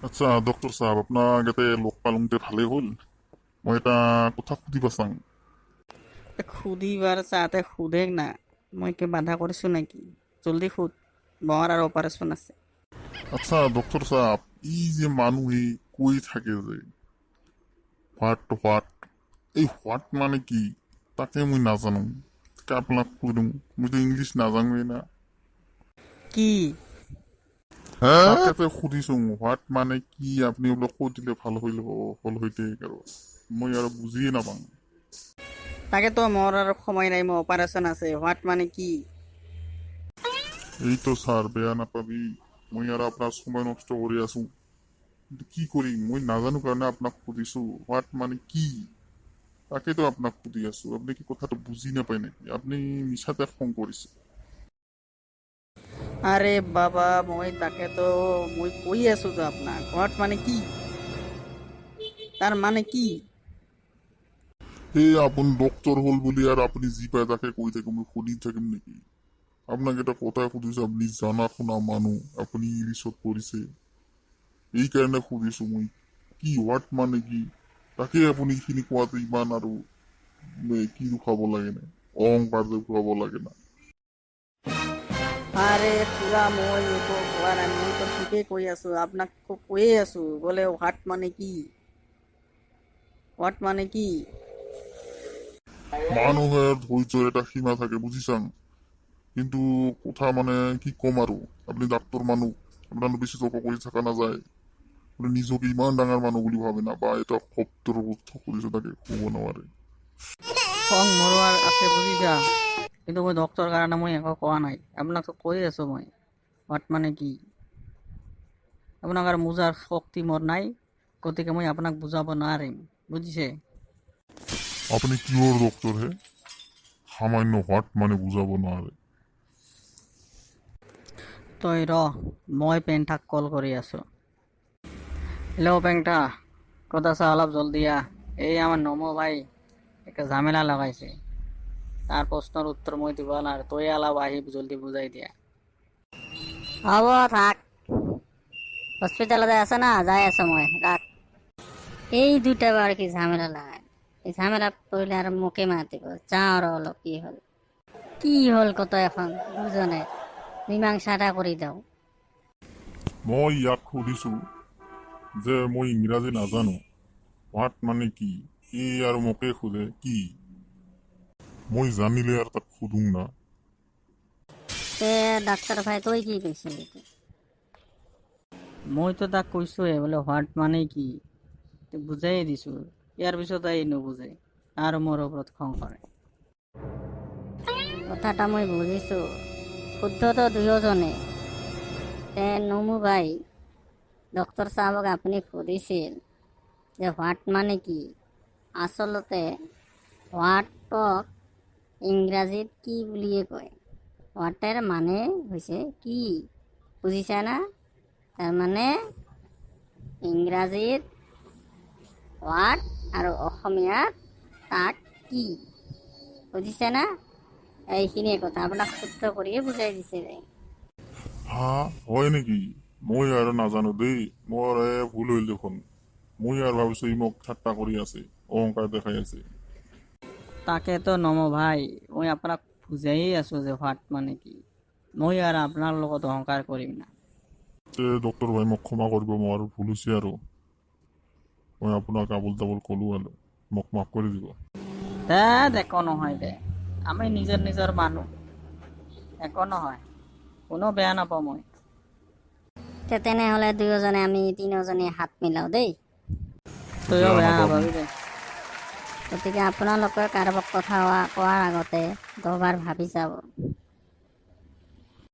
আচ্ছা ডক্টৰ চাহাব আপোনাক ইয়াতে লগ পালোঁতে ভালেই হ'ল। মই এটা কথা সুধিব চাওঁ। সুধিবার চাতে সুধেক না, মই কি বাধা কৰিছো নেকি? জলদি সুধ, বৰ আৰু অপাৰেশ্যন আছে। আচ্ছা ডক্টৰ চাহাব, এই যে মানুহে কৈ থাকে যে হোৱাট এই হোৱাট মানে কি তাকে মই নাজানো। তাকে আপোনাক সুধোঁ, মইতো ইংলিছ নাজানোৱেই না। কি তাকে সুধিছোঁ হোৱাট মানে কি, আপুনি অলপ কৈ দিলে ভাল হ'ল হয়তে আৰু মই আৰু বুজিয়ে নাপাওঁ। তাকে তো মোৰ আৰু সময় নাই, মোৰ অপাৰেশ্যন আছে। হোৱাট মানে কি? এইটো ছাৰ বেয়া নাপাবি, মই আৰু আপোনাৰ সময় নষ্ট কৰি আছো। কিন্তু কি কৰিম, মই নাজানো কাৰণে আপোনাক সুধিছো হোৱাট মানে কি। তাকেতো আপোনাক সুধি আছো, আপুনি কি কথাটো বুজি নাপায় নেকি? আপুনি মিছাতে খং কৰিছে। আৰে বাবা, মই তাকেতো মই কৈ আছো তো আপোনাক, হোৱাট মানে কি, তাৰ মানে কি? সেই আপুনি ডক্টৰ হ'ল বুলি আৰু আপুনি যি পায় তাকে কৈ থাকে, মই শুনি থাকিম নেকি? আপোনাক এটা কথাই সুধিছো, আপুনি জানা শুনা মানুহ, আপুনি ইংলিছত পঢ়িছে, এই কাৰণে সুধিছো মই কি হোৱাট মানে কি। তাকে আপুনি এইখিনি কোৱাটো ইমান আৰু কি দেখুৱাব লাগে না, অহংকাৰ দেখুৱাব লাগে না। আৰে পুৰা মই একো কোৱা নাই, মই তো ঠিকেই কৈ আছো আপোনাক, কৈয়ে আছো বোলে হোৱাট মানে কি, হোৱাট মানে কি। মানুহৰ ধৈৰ্য্যৰ এটা সীমা থাকে বুজিছাং, কিন্তু কথা মানে কি ক'ম আৰু, আপুনি ডাক্তৰ মানুহ, আপোনাৰ বেছি তৰ্ক কৰি থকা নাযায়। আপুনি নিজকে ইমান ডাঙৰ মানুহ বুলি ভাবে না, বা এটা শব্দৰ অৰ্থ কৰিছে তাকে ক'ব নোৱাৰে। খং মৰোৱাৰ আছে বুজিছা, কিন্তু মই ডক্টৰ কাৰণে মই একো কোৱা নাই। আপোনাক কৈ আছো মই হোৱাট মানে কি। আপোনাক আৰু বুজাৰ শক্তি মোৰ নাই, গতিকে মই আপোনাক বুজাব নোৱাৰিম, বুজিছে? আপুনি কিহৰ ডক্টৰ হে, সামান্য হোৱাট মানে বুজাব নোৱাৰে? তই মই পেণ্টাক কল কৰি আছো। হেল্ল' পেণ্টা, ক'ত আছা? অলপ জলদি আহ। এই আমার নমো ভাই একটা ঝামেলা লাগাইছে, তার প্রশ্নের উত্তর মই দিব না, তই অলপ আহি জলদি বুঝাই দিয়া। হ'ব থাক, হস্পিটালতে আছে না, যাই আছো মই, রাখ। এই দুটা বার কি ঝামেলা লাগায়, এই ঝামেলা পড়লে আর মুখে মাতিব। যা আর হলো কি হল কত, এখন দুজনে মীমাংসাটা কৰি দাও। মই ইয়াক সুধিছো যে মই ইংৰাজী নাজানো, হোৱাট মানে কি, সি আৰু মোকে সোধে কি। মই জানিলে আৰু তাক সুধুং না। তে ডাক্তাৰ ভাই তুই কি কৈছিলি? মই তো তাক কৈছোৱে বোলে হোৱাট মানে কি, বুজাই দিছো। ইয়াৰ পিছত এই নুবুজে আৰু মোৰ ওপৰত খং কৰে। কথাটা মই বুজিছো, শুদ্ধটো দুয়োজনে। তে নমু ভাই, ডক্টৰ সাহেবক আপুনি সুধিছিল যে হোৱাট মানে কি। আচলতে হোৱাটক ইংৰাজীত কি বুলিয়ে কয়। হোৱাটেৰ মানে হৈছে কি, বুজিছা না? তাৰমানে ইংৰাজীত হোৱাট আৰু অসমীয়াত তাক কি, বুজিছে না? এইখিনিয়ে কথা, আপোনাক শুদ্ধ কৰিয়ে বুজাই দিছে যে। হা হয় নেকি? মই আৰু নাজানো দেই, মোৰ ভুল হইল দেখোন। মই আৰু ভাবিছো ই মোক ঠাট্টা কৰি আছে, অহংকাৰ দেখাই আছে। তাকেতো নমো ভাই, মই আপোনাক বুজাই আছো যে হোৱাট মানে কি। মই আৰু আপোনাৰ লগত অহংকাৰ কৰিম না। ডক্টৰ ভাই মোক ক্ষমা কৰিব, মোৰ ভুল হৈছে আৰু মই আপোনাক আবুল তাবুল কলো আৰু মোক মাফ কৰি দিব। একো নহয় দে, আমি নিজৰ নিজৰ মানুহ, একো নহয়, কোনো বেয়া নাপাওঁ মই। তেনেহলে দুয়োজনে আমি তিনিওজনে হাত মিলাও দেই। তইও বেয়া নাপাবি দে। গতিকে আপোনালোকে কাৰোবাক কথা কোৱাৰ আগতে দুবাৰ ভাবি চাব।